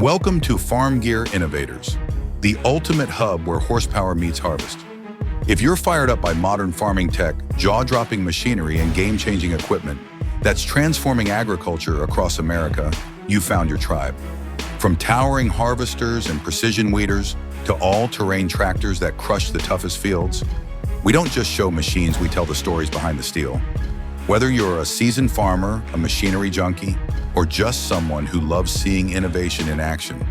Welcome to FarmGear Innovators, the ultimate hub where horsepower meets harvest. If you're fired up by modern farming tech, jaw-dropping machinery, and game-changing equipment that's transforming agriculture across America, you found your tribe. From towering harvesters and precision weeders to all-terrain tractors that crush the toughest fields, we don't just show machines, we tell the stories behind the steel. Whether you're a seasoned farmer, a machinery junkie, or just someone who loves seeing innovation in action,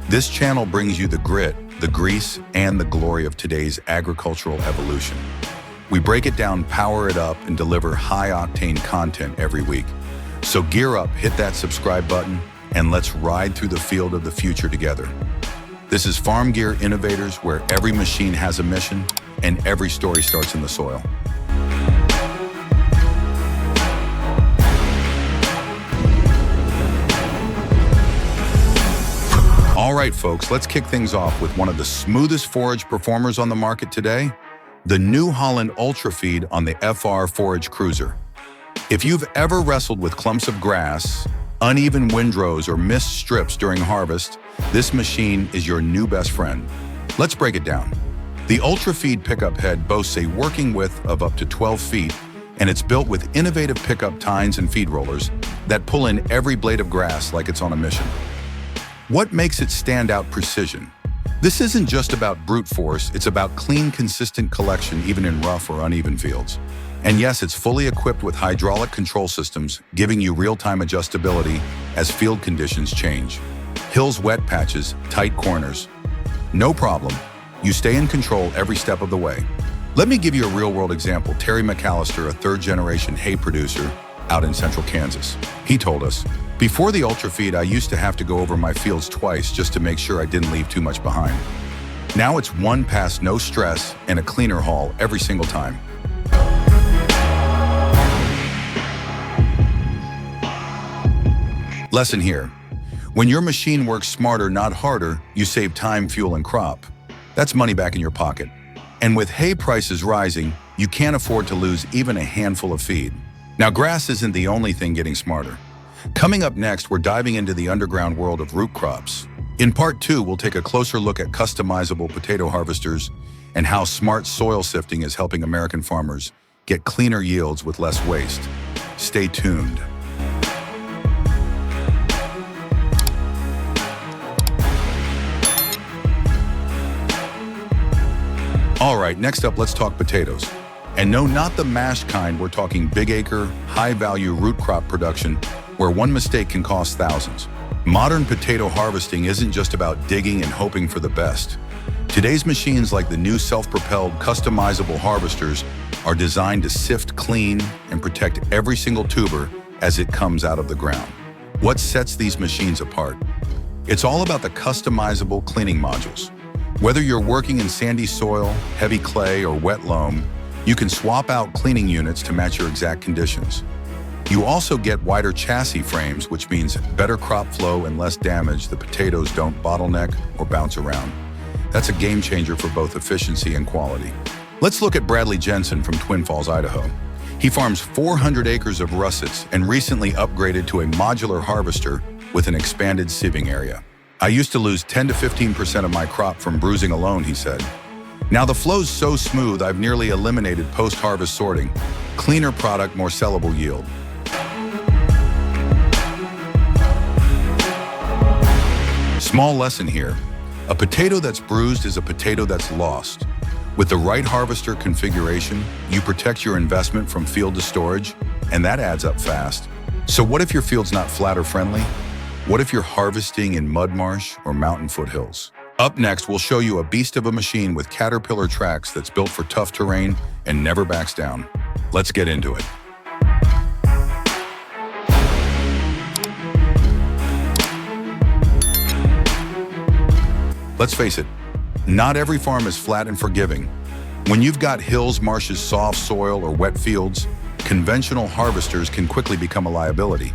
this channel brings you the grit, the grease, and the glory of today's agricultural evolution. We break it down, power it up, and deliver high-octane content every week. So gear up, hit that subscribe button, and let's ride through the field of the future together. This is FarmGear Innovators, where every machine has a mission and every story starts in the soil. All right, folks, let's kick things off with one of the smoothest forage performers on the market today, the new Holland Ultrafeed on the FR Forage Cruiser. If you've ever wrestled with clumps of grass, uneven windrows, or missed strips during harvest, this machine is your new best friend. Let's break it down. The Ultrafeed pickup head boasts a working width of up to 12 feet, and it's built with innovative pickup tines and feed rollers that pull in every blade of grass like it's on a mission. What makes it stand out? Precision. This isn't just about brute force, it's about clean, consistent collection even in rough or uneven fields. And yes, it's fully equipped with hydraulic control systems, giving you real-time adjustability as field conditions change. Hills, wet patches, tight corners. No problem. You stay in control every step of the way. Let me give you a real-world example. Terry McAllister, a third-generation hay producer out in central Kansas. He told us, "Before the Ultrafeed, I used to have to go over my fields twice just to make sure I didn't leave too much behind. Now it's one pass, no stress, and a cleaner haul every single time." Lesson here. When your machine works smarter, not harder, you save time, fuel, and crop. That's money back in your pocket. And with hay prices rising, you can't afford to lose even a handful of feed. Now, grass isn't the only thing getting smarter. Coming up next, we're diving into the underground world of root crops. In part 2, we'll take a closer look at customizable potato harvesters and how smart soil sifting is helping American farmers get cleaner yields with less waste. Stay tuned. All right, next up, let's talk potatoes. And no, not the mashed kind. We're talking big acre, high-value root crop production where one mistake can cost thousands. Modern potato harvesting isn't just about digging and hoping for the best. Today's machines, like the new self-propelled, customizable harvesters, are designed to sift, clean, and protect every single tuber as it comes out of the ground. What sets these machines apart? It's all about the customizable cleaning modules. Whether you're working in sandy soil, heavy clay, or wet loam, you can swap out cleaning units to match your exact conditions. You also get wider chassis frames, which means better crop flow and less damage. The potatoes don't bottleneck or bounce around. That's a game changer for both efficiency and quality. Let's look at Bradley Jensen from Twin Falls, Idaho. He farms 400 acres of russets and recently upgraded to a modular harvester with an expanded sieving area. "I used to lose 10 to 15% of my crop from bruising alone," he said. "Now the flow's so smooth, I've nearly eliminated post-harvest sorting. Cleaner product, more sellable yield." Small lesson here. A potato that's bruised is a potato that's lost. With the right harvester configuration, you protect your investment from field to storage, and that adds up fast. So what if your field's not flat or friendly? What if you're harvesting in mud marsh or mountain foothills? Up next, we'll show you a beast of a machine with Caterpillar tracks that's built for tough terrain and never backs down. Let's get into it. Let's face it, not every farm is flat and forgiving. When you've got hills, marshes, soft soil, or wet fields, conventional harvesters can quickly become a liability.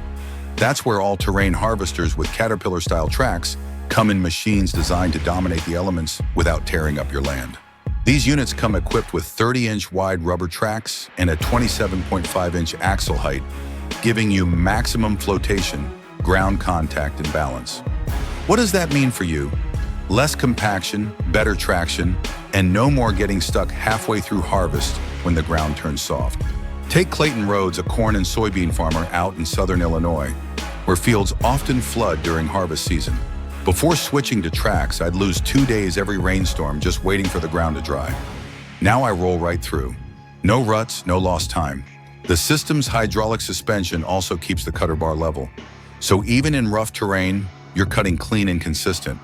That's where all-terrain harvesters with Caterpillar-style tracks come in, machines designed to dominate the elements without tearing up your land. These units come equipped with 30-inch wide rubber tracks and a 27.5-inch axle height, giving you maximum flotation, ground contact, and balance. What does that mean for you? Less compaction, better traction, and no more getting stuck halfway through harvest when the ground turns soft. Take Clayton Rhodes, a corn and soybean farmer out in southern Illinois, where fields often flood during harvest season. Before switching to tracks, I'd lose 2 days every rainstorm just waiting for the ground to dry. Now I roll right through. No ruts, no lost time. The system's hydraulic suspension also keeps the cutter bar level. So even in rough terrain, you're cutting clean and consistent.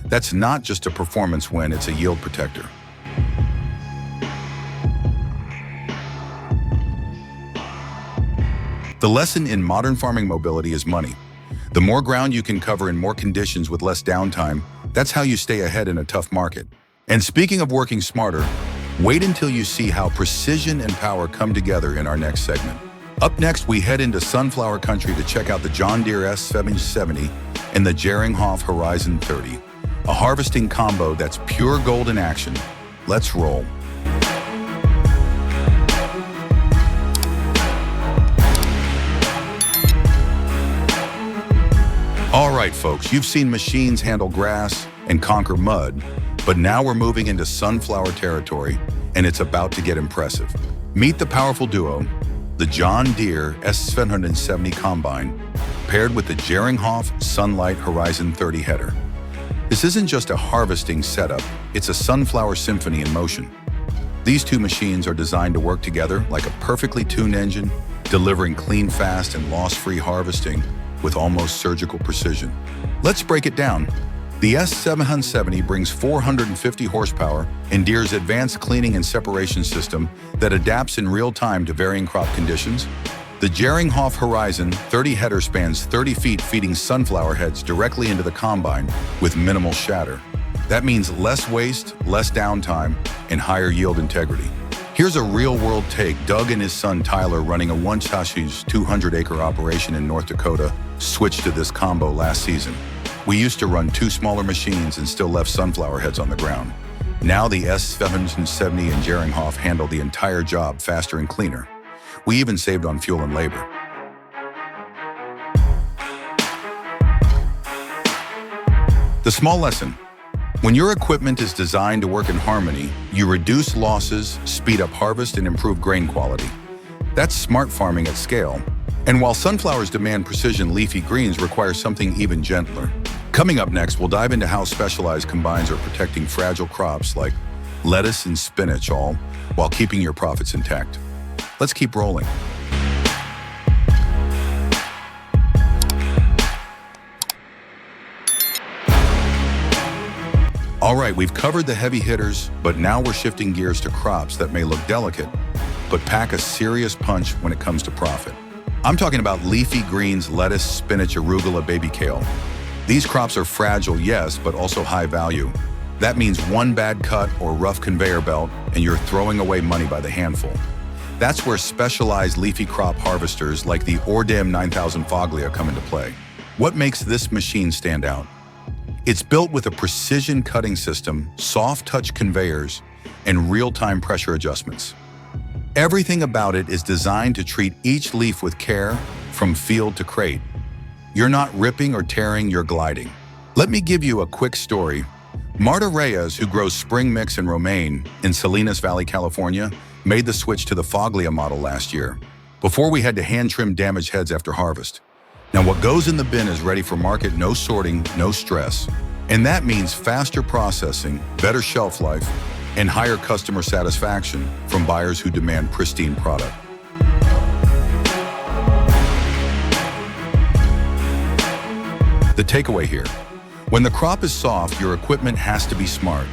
That's not just a performance win, it's a yield protector. The lesson in modern farming mobility is money. The more ground you can cover in more conditions with less downtime, that's how you stay ahead in a tough market. And speaking of working smarter, wait until you see how precision and power come together in our next segment. Up next, we head into sunflower country to check out the John Deere S770 and the Jerringhoff Horizon 30, a harvesting combo that's pure gold in action. Let's roll. All right, folks, you've seen machines handle grass and conquer mud, but now we're moving into sunflower territory, and it's about to get impressive. Meet the powerful duo, the John Deere S770 Combine, paired with the Jerringhoff Sunlight Horizon 30 header. This isn't just a harvesting setup, it's a sunflower symphony in motion. These two machines are designed to work together like a perfectly tuned engine, delivering clean, fast, and loss-free harvesting with almost surgical precision. Let's break it down. The S770 brings 450 horsepower and Deere's advanced cleaning and separation system that adapts in real time to varying crop conditions. The Jerringhoff Horizon 30 header spans 30 feet, feeding sunflower heads directly into the combine with minimal shatter. That means less waste, less downtime, and higher yield integrity. Here's a real-world take. Doug and his son Tyler, running a Wanchashi's 200-acre operation in North Dakota, switched to this combo last season. We used to run 2 smaller machines and still left sunflower heads on the ground. Now the S770 and Jerringhoff handle the entire job faster and cleaner. We even saved on fuel and labor. The small lesson: when your equipment is designed to work in harmony, you reduce losses, speed up harvest, and improve grain quality. That's smart farming at scale. And while sunflowers demand precision, leafy greens require something even gentler. Coming up next, we'll dive into how specialized combines are protecting fragile crops like lettuce and spinach, all while keeping your profits intact. Let's keep rolling. All right, we've covered the heavy hitters, but now we're shifting gears to crops that may look delicate, but pack a serious punch when it comes to profit. I'm talking about leafy greens, lettuce, spinach, arugula, baby kale. These crops are fragile, yes, but also high value. That means one bad cut or rough conveyor belt, and you're throwing away money by the handful. That's where specialized leafy crop harvesters like the Ordem 9000 Foglia come into play. What makes this machine stand out? It's built with a precision cutting system, soft touch conveyors, and real-time pressure adjustments. Everything about it is designed to treat each leaf with care, from field to crate. You're not ripping or tearing, you're gliding. Let me give you a quick story. Marta Reyes, who grows spring mix and romaine in Salinas Valley, California, made the switch to the Foglia model last year, before we had to hand-trim damaged heads after harvest. Now, what goes in the bin is ready for market, no sorting, no stress. And that means faster processing, better shelf life, and higher customer satisfaction from buyers who demand pristine product. The takeaway here: when the crop is soft, your equipment has to be smart.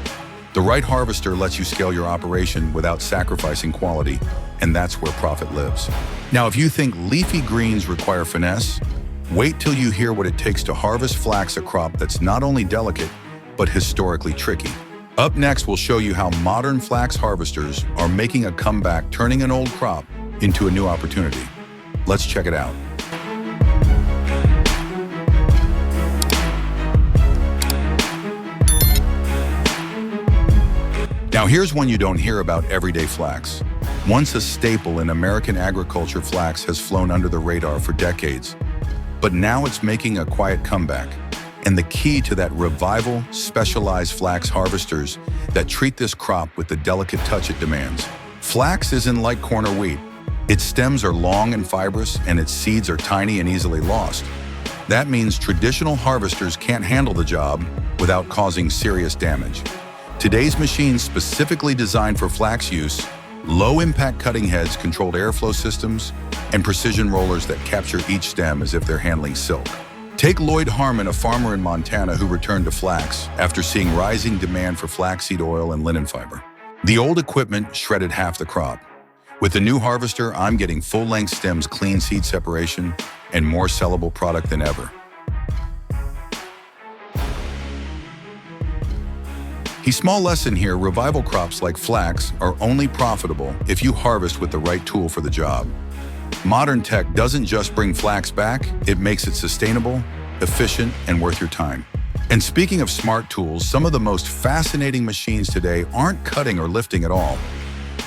The right harvester lets you scale your operation without sacrificing quality, and that's where profit lives. Now, if you think leafy greens require finesse, wait till you hear what it takes to harvest flax, a crop that's not only delicate, but historically tricky. Up next, we'll show you how modern flax harvesters are making a comeback, turning an old crop into a new opportunity. Let's check it out. Now here's one you don't hear about: everyday flax. Once a staple in American agriculture, flax has flown under the radar for decades. But now it's making a quiet comeback. and the key to that revival, specialized flax harvesters that treat this crop with the delicate touch it demands. Flax isn't like corn or wheat. Its stems are long and fibrous, and its seeds are tiny and easily lost. That means traditional harvesters can't handle the job without causing serious damage. Today's machines specifically designed for flax use, low-impact cutting heads, controlled airflow systems, and precision rollers that capture each stem as if they're handling silk. Take Lloyd Harmon, a farmer in Montana who returned to flax after seeing rising demand for flaxseed oil and linen fiber. The old equipment shredded half the crop. With the new harvester, I'm getting full-length stems, clean seed separation, and more sellable product than ever. A small lesson here: revival crops like flax are only profitable if you harvest with the right tool for the job. Modern tech doesn't just bring flax back, it makes it sustainable, efficient, and worth your time. And speaking of smart tools, some of the most fascinating machines today aren't cutting or lifting at all.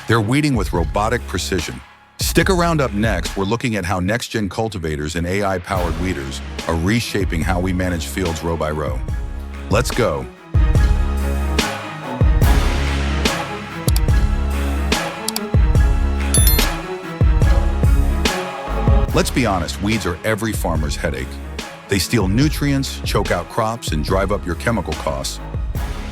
They're weeding with robotic precision. Stick around. Up next, we're looking at how next-gen cultivators and AI-powered weeders are reshaping how we manage fields row by row. Let's go. Let's be honest, weeds are every farmer's headache. They steal nutrients, choke out crops, and drive up your chemical costs.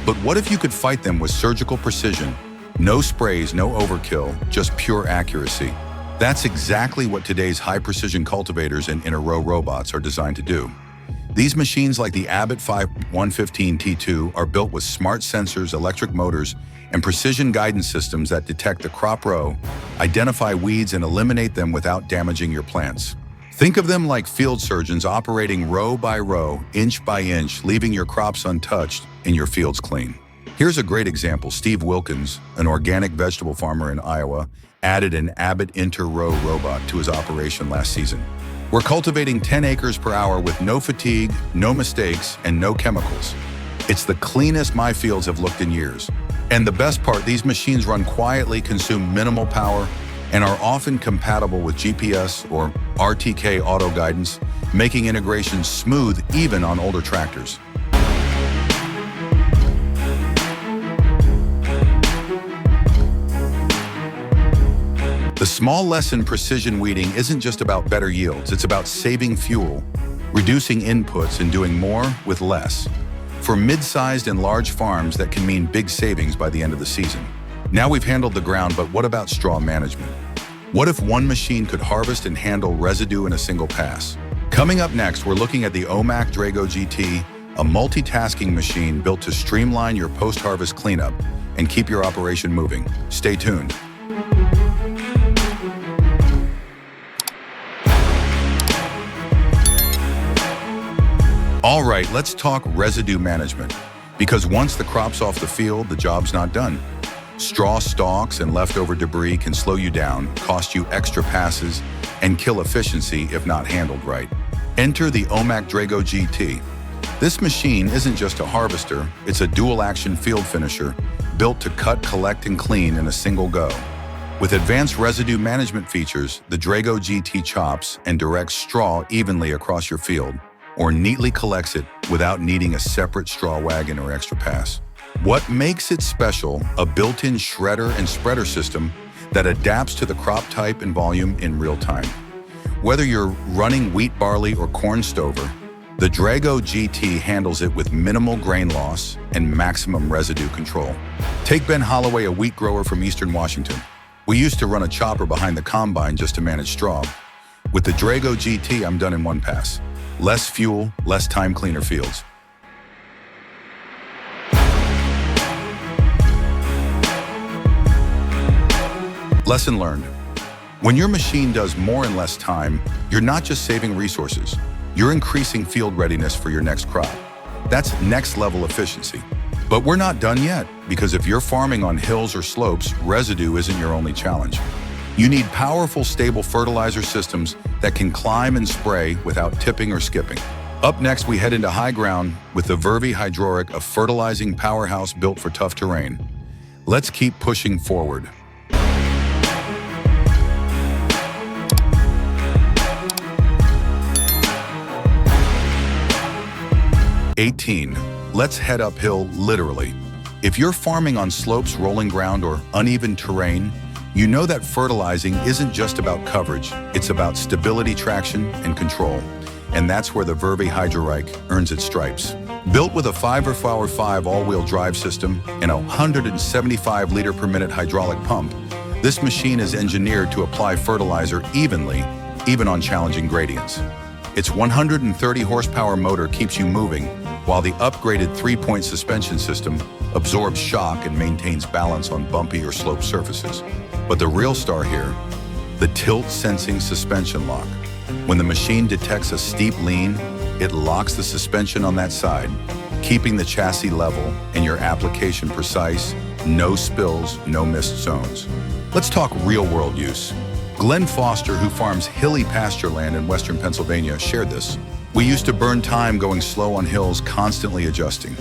But what if you could fight them with surgical precision? No sprays, no overkill, just pure accuracy. That's exactly what today's high-precision cultivators and inter-row robots are designed to do. These machines, like the Abbott 115 T2, are built with smart sensors, electric motors, and precision guidance systems that detect the crop row, identify weeds, and eliminate them without damaging your plants. Think of them like field surgeons operating row by row, inch by inch, leaving your crops untouched and your fields clean. Here's a great example. Steve Wilkins, an organic vegetable farmer in Iowa, added an Abbott inter-row robot to his operation last season. We're cultivating 10 acres per hour with no fatigue, no mistakes, and no chemicals. It's the cleanest my fields have looked in years. And the best part, these machines run quietly, consume minimal power, and are often compatible with GPS or RTK auto guidance, making integration smooth even on older tractors. The small lesson: precision weeding isn't just about better yields, it's about saving fuel, reducing inputs, and doing more with less. For mid-sized and large farms, that can mean big savings by the end of the season. Now we've handled the ground, but what about straw management? What if one machine could harvest and handle residue in a single pass? Coming up next, we're looking at the OMAC Drago GT, a multitasking machine built to streamline your post-harvest cleanup and keep your operation moving. Stay tuned. All right, let's talk residue management, because once the crop's off the field, the job's not done. Straw stalks and leftover debris can slow you down, cost you extra passes, and kill efficiency if not handled right. Enter the OMAC Drago GT. This machine isn't just a harvester, it's a dual-action field finisher built to cut, collect, and clean in a single go. With advanced residue management features, the Drago GT chops and directs straw evenly across your field, or neatly collects it without needing a separate straw wagon or extra pass. What makes it special? A built-in shredder and spreader system that adapts to the crop type and volume in real time. Whether you're running wheat, barley, or corn stover, the Drago GT handles it with minimal grain loss and maximum residue control. Take Ben Holloway, a wheat grower from Eastern Washington. We used to run a chopper behind the combine just to manage straw. With the Drago GT, I'm done in one pass. Less fuel, less time, cleaner fields. Lesson learned. When your machine does more in less time, you're not just saving resources, you're increasing field readiness for your next crop. That's next level efficiency. But we're not done yet, because if you're farming on hills or slopes, residue isn't your only challenge. You need powerful, stable fertilizer systems that can climb and spray without tipping or skipping. Up next, we head into high ground with the Verby Hydraulic, a fertilizing powerhouse built for tough terrain. Let's keep pushing forward. 18. Let's head uphill literally. If you're farming on slopes, rolling ground, or uneven terrain, you know that fertilizing isn't just about coverage, it's about stability, traction, and control. And that's where the Verby Hydrorike earns its stripes. Built with a 5 all-wheel drive system and a 175 liter per minute hydraulic pump, this machine is engineered to apply fertilizer evenly, even on challenging gradients. Its 130 horsepower motor keeps you moving, while the upgraded 3-point suspension system absorbs shock and maintains balance on bumpy or sloped surfaces. But the real star here, the tilt-sensing suspension lock. When the machine detects a steep lean, it locks the suspension on that side, keeping the chassis level and your application precise, no spills, no missed zones. Let's talk real-world use. Glenn Foster, who farms hilly pasture land in western Pennsylvania, shared this. We used to burn time going slow on hills, constantly adjusting.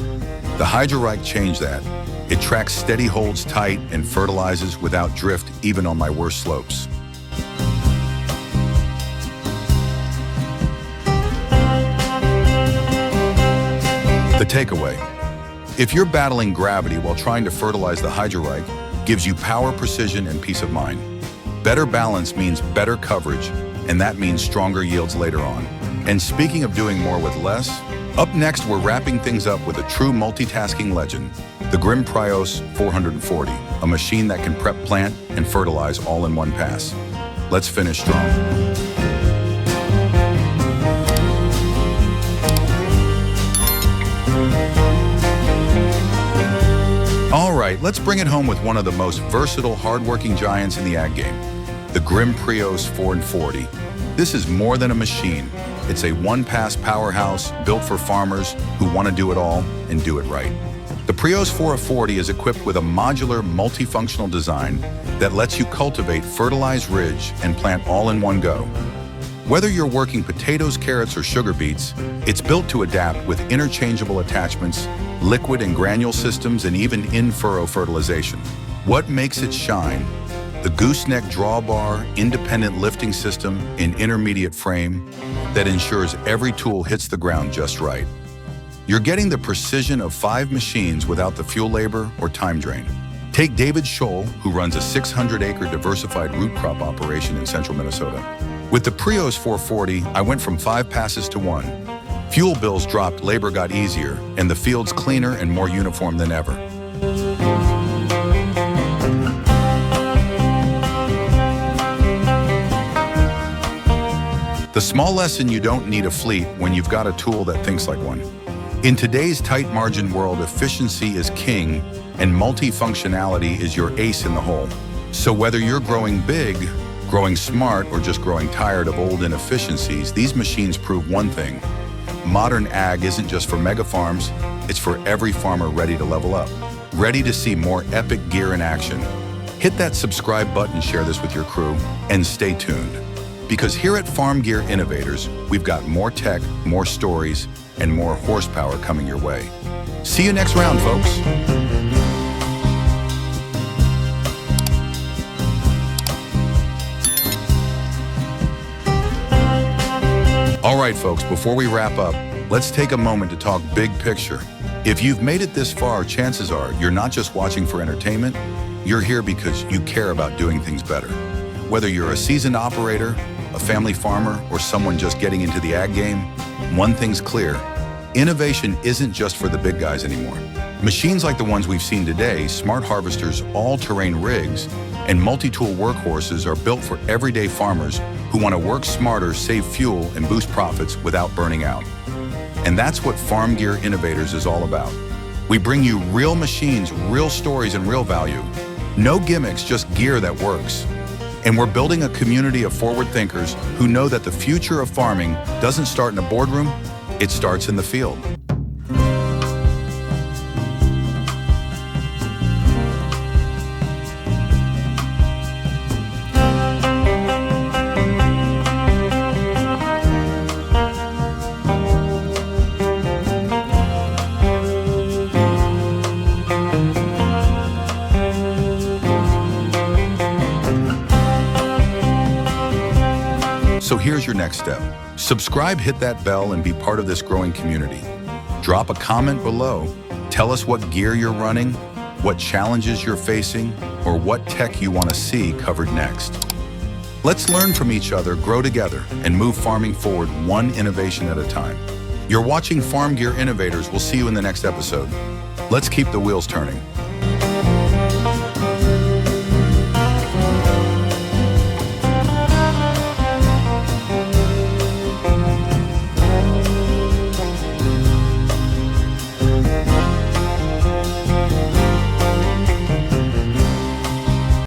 The Hydrorike changed that. It tracks steady, holds tight, and fertilizes without drift, even on my worst slopes. The takeaway. If you're battling gravity while trying to fertilize, the Hydrorike gives you power, precision, and peace of mind. Better balance means better coverage, and that means stronger yields later on. And speaking of doing more with less, up next we're wrapping things up with a true multitasking legend, the Grime 440, a machine that can prep, plant, and fertilize all in one pass. Let's finish strong. All right, let's bring it home with one of the most versatile, hardworking giants in the ag game, the Grime 440. This is more than a machine. It's a one-pass powerhouse built for farmers who want to do it all and do it right. The 440 is equipped with a modular, multifunctional design that lets you cultivate, fertilize, ridge, and plant all in one go. Whether you're working potatoes, carrots, or sugar beets, it's built to adapt with interchangeable attachments, liquid and granule systems, and even in-furrow fertilization. What makes it shine? The gooseneck drawbar, independent lifting system, and intermediate frame that ensures every tool hits the ground just right. You're getting the precision of 5 machines without the fuel labor or time drain. Take David Scholl, who runs a 600-acre diversified root crop operation in central Minnesota. With the 440, I went from 5 passes to 1. Fuel bills dropped, labor got easier, and the field's cleaner and more uniform than ever. The small lesson: you don't need a fleet when you've got a tool that thinks like one. In today's tight margin world, efficiency is king, and multifunctionality is your ace in the hole. So whether you're growing big, growing smart, or just growing tired of old inefficiencies, these machines prove one thing. Modern ag isn't just for mega farms, it's for every farmer ready to level up, ready to see more epic gear in action. Hit that subscribe button, share this with your crew, and stay tuned. Because here at FarmGear Innovators, we've got more tech, more stories, and more horsepower coming your way. See you next round, folks. All right, folks, before we wrap up, let's take a moment to talk big picture. If you've made it this far, chances are you're not just watching for entertainment, you're here because you care about doing things better. Whether you're a seasoned operator, a family farmer, or someone just getting into the ag game, one thing's clear: innovation isn't just for the big guys anymore. Machines like the ones we've seen today, smart harvesters, all-terrain rigs, and multi-tool workhorses are built for everyday farmers who want to work smarter, save fuel, and boost profits without burning out. And that's what FarmGear Innovators is all about. We bring you real machines, real stories, and real value. No gimmicks, just gear that works. And we're building a community of forward thinkers who know that the future of farming doesn't start in a boardroom, it starts in the field. So here's your next step. Subscribe, hit that bell, and be part of this growing community. Drop a comment below. Tell us what gear you're running, what challenges you're facing, or what tech you want to see covered next. Let's learn from each other, grow together, and move farming forward one innovation at a time. You're watching FarmGear Innovators. We'll see you in the next episode. Let's keep the wheels turning.